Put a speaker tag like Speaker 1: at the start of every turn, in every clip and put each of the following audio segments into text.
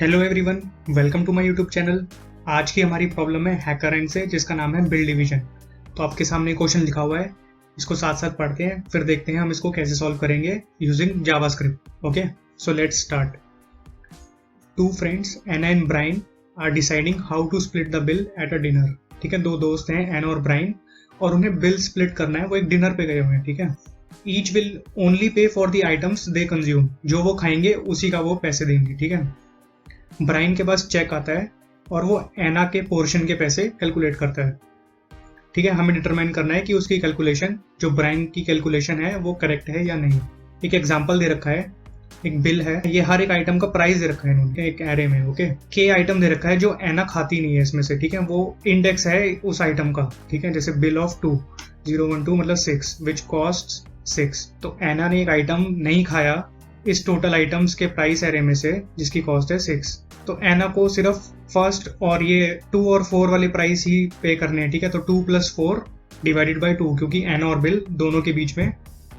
Speaker 1: Hello everyone, welcome to my YouTube channel. आज की हमारी प्रॉब्लम है हैकरएंड से, जिसका नाम है बिल डिवीजन। तो आपके सामने क्वेश्चन लिखा हुआ है, इसको साथ साथ पढ़ते हैं, फिर देखते हैं हम इसको कैसे सॉल्व करेंगे using JavaScript. Okay, so let's start. Two friends Anna and Brian are deciding how to split the bill at a dinner. ठीक है, दो दोस्त हैं एना और ब्राइन, और उन्हें बिल स्प्लिट करना है। वो एक डिनर पे गए हुए हैं। ठीक है, each will only pay for the items they consume. जो वो खाएंगे उसी का वो पैसे देंगे। ठीक है, ब्राइन के पास चेक आता है और वो एना के पोर्शन के पैसे कैलकुलेट करता है। ठीक है, हमें डिटरमाइन करना है कि उसकी कैलकुलेशन, जो ब्राइन की कैलकुलेशन है, वो करेक्ट है या नहीं। एक एग्जांपल दे रखा है, एक बिल है, ये हर एक आइटम का प्राइस दे रखा है इन्होंने एक एरे में। ओके, के आइटम दे रखा है जो एना खाती नहीं है इसमें से। ठीक है, वो इंडेक्स है उस आइटम का। ठीक है, जैसे बिल ऑफ 2012 मतलब 6 विच कॉस्ट 6। तो एना ने एक आइटम नहीं खाया इस टोटल आइटम्स के प्राइस एरे में से, जिसकी कॉस्ट है 6। तो एना को सिर्फ फर्स्ट और ये 2 और 4 वाले प्राइस ही पे करने हैं। ठीक है, तो 2 + 4 डिवाइडेड बाई 2, क्योंकि एना और बिल दोनों के बीच में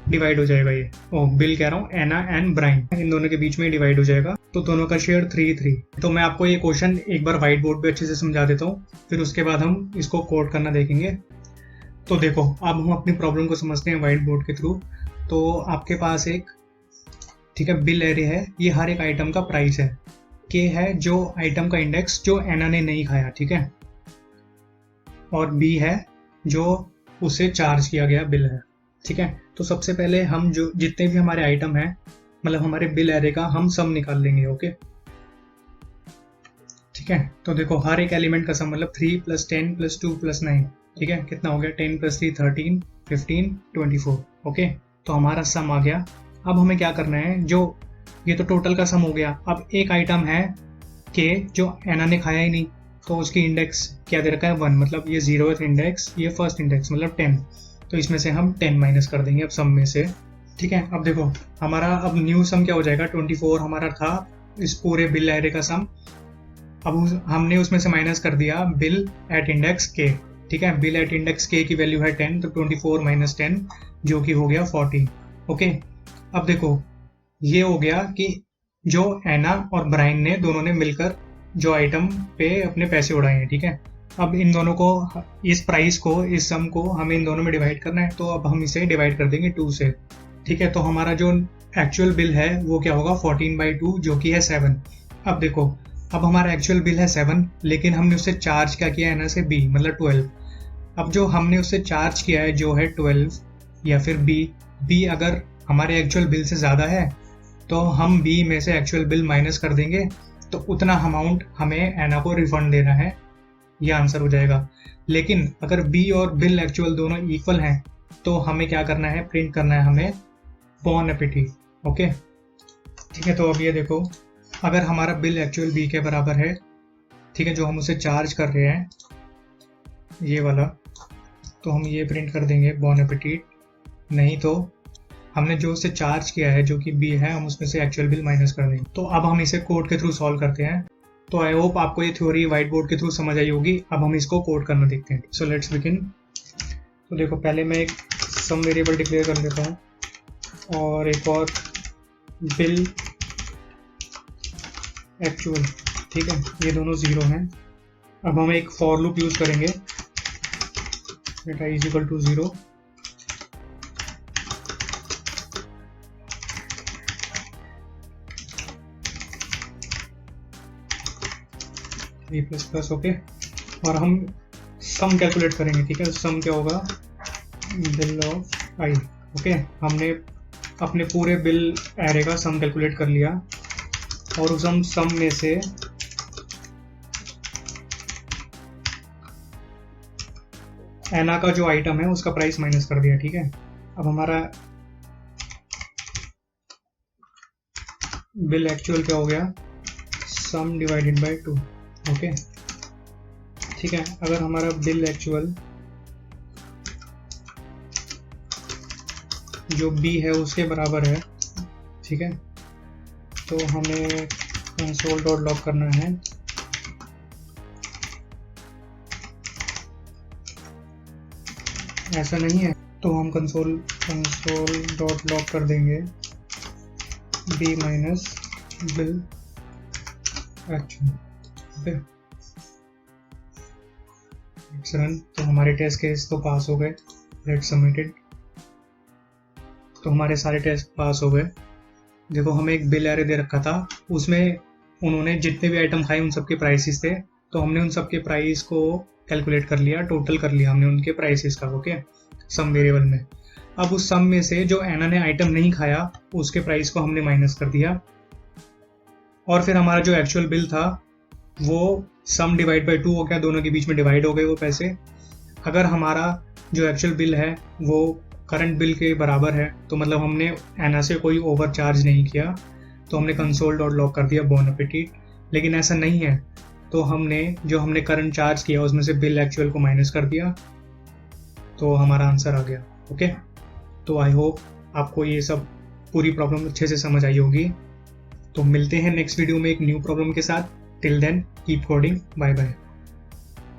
Speaker 1: डिवाइड हो जाएगा। ये बिल कह रहा हूँ, एना एंड ब्राइन, इन दोनों के बीच में डिवाइड हो जाएगा। तो दोनों का शेयर 3-3। तो मैं आपको ये क्वेश्चन एक बार व्हाइट बोर्ड पे अच्छे से समझा देता हूँ, फिर उसके बाद हम इसको कोड करना देखेंगे। तो देखो, अब हम अपनी प्रॉब्लम को समझते हैं व्हाइट बोर्ड के थ्रू। तो आपके पास एक, ठीक है, बिल एरे है, ये हर एक आइटम का प्राइस है। के है जो आइटम का इंडेक्स जो एना ने नहीं खाया। ठीक है, और बी है जो उसे चार्ज किया गया बिल है। ठीक है, तो सबसे पहले हम जो जितने भी हमारे आइटम हैं, मतलब हमारे बिल एरे का, हम सम निकाल लेंगे। ओके, ठीक है, तो देखो हर एक एलिमेंट का सम, मतलब 3 + 10 + 2 + 9। ठीक है, कितना हो गया? 10 + 3 13, 15 24। ओके, तो हमारा सम आ गया। अब हमें क्या करना है, जो ये तो टोटल का सम हो गया। अब एक आइटम है के जो एना ने खाया ही नहीं, तो उसकी इंडेक्स क्या दे रखा है? 1, मतलब ये 0th इंडेक्स, ये फर्स्ट इंडेक्स मतलब 10। तो इसमें से हम 10 माइनस कर देंगे अब सम में से। ठीक है, अब देखो हमारा अब न्यू सम क्या हो जाएगा? 24 हमारा था इस पूरे बिल एरे का सम। अब हमने उसमें से माइनस कर दिया बिल एट इंडेक्स के। ठीक है, बिल एट इंडेक्स के की वैल्यू है 10, तो 24 - 10 जो कि हो गया 40। ओके, अब देखो ये हो गया कि जो एना और ब्राइन ने दोनों ने मिलकर जो आइटम पे अपने पैसे उड़ाए हैं। ठीक है, अब इन दोनों को, इस प्राइस को, इस सम को हमें इन दोनों में डिवाइड करना है। तो अब हम इसे डिवाइड कर देंगे 2 से। ठीक है, तो हमारा जो एक्चुअल बिल है वो क्या होगा? 14/2 जो कि है 7। अब देखो, अब हमारा एक्चुअल बिल है 7, लेकिन हमने उससे चार्ज क्या किया? एना से बी, मतलब 12। अब जो हमने उससे चार्ज किया है जो है 12 या फिर बी अगर हमारे एक्चुअल बिल से ज़्यादा है तो हम बी में से एक्चुअल बिल माइनस कर देंगे, तो उतना अमाउंट हमें एना को रिफंड देना है, ये आंसर हो जाएगा। लेकिन अगर बी और बिल एक्चुअल दोनों इक्वल हैं तो हमें क्या करना है? प्रिंट करना है हमें बॉन एपेटिट। ओके, ठीक है, तो अब ये देखो, अगर हमारा बिल एक्चुअल बी के बराबर है, ठीक है, जो हम उसे चार्ज कर रहे हैं ये वाला, तो हम ये प्रिंट कर देंगे बॉन एपेटिट। नहीं तो हमने जो उसे चार्ज किया है जो कि बी है, हम उसमें से एक्चुअल बिल माइनस कर देंगे। तो अब हम इसे कोड के थ्रू सॉल्व करते हैं। तो आई होप आपको ये थ्योरी व्हाइट बोर्ड के थ्रू समझ आई होगी। अब हम इसको कोड करना देखते हैं। So let's begin. तो देखो, पहले मैं एक सम वेरिएबल डिक्लेयर कर देता हूँ और एक और बिल एक्चुअल। ठीक है, ये दोनों 0 हैं। अब हम एक फॉर लूप यूज करेंगे, data is equal to 0। Plus okay, और हम सम कैलकुलेट करेंगे। ठीक है, सम क्या होगा? Bill of I. ओके, हमने अपने पूरे बिल एरे का सम कैलकुलेट कर लिया और उस हम सम में से एना का जो आइटम है उसका प्राइस माइनस कर दिया। ठीक है, अब हमारा बिल एक्चुअल क्या हो गया? सम डिवाइडेड बाय 2। ओके, ठीक है, अगर हमारा बिल एक्चुअल जो बी है उसके बराबर है, ठीक है, तो हमें console.log करना है। ऐसा नहीं है तो हम console.log कर देंगे b - बिल अच्छा ओके, लेट्स रन। तो हमारे टेस्ट केस तो पास हो गए, लेट्स सबमिटेड। तो हमारे सारे टेस्ट पास हो गए। देखो हमें एक बिल एरे दे रखा था, उसमें उन्होंने जितने भी आइटम खाए उन सबके प्राइसेस थे, तो हमने उन सबके प्राइस को कैलकुलेट कर लिया, टोटल कर लिया हमने उनके प्राइसेस का, ओके, सम वेरिएबल में। अब उस सम में से जो एना ने आइटम नहीं खाया उसके प्राइस को हमने माइनस कर दिया, और फिर हमारा जो एक्चुअल बिल था वो सम डिवाइड बाई 2 हो गया, दोनों के बीच में डिवाइड हो गए वो पैसे। अगर हमारा जो एक्चुअल बिल है वो करंट बिल के बराबर है तो मतलब हमने एना से कोई ओवर चार्ज नहीं किया, तो हमने कंसोल डॉट लॉग कर दिया बोन एपेटिट। लेकिन ऐसा नहीं है, तो हमने करंट चार्ज किया उसमें से बिल एक्चुअल को माइनस कर दिया, तो हमारा आंसर आ गया। ओके, तो आई होप आपको ये सब पूरी प्रॉब्लम अच्छे से समझ आई होगी। तो मिलते हैं नेक्स्ट वीडियो में एक न्यू प्रॉब्लम के साथ। Till then keep coding, bye bye.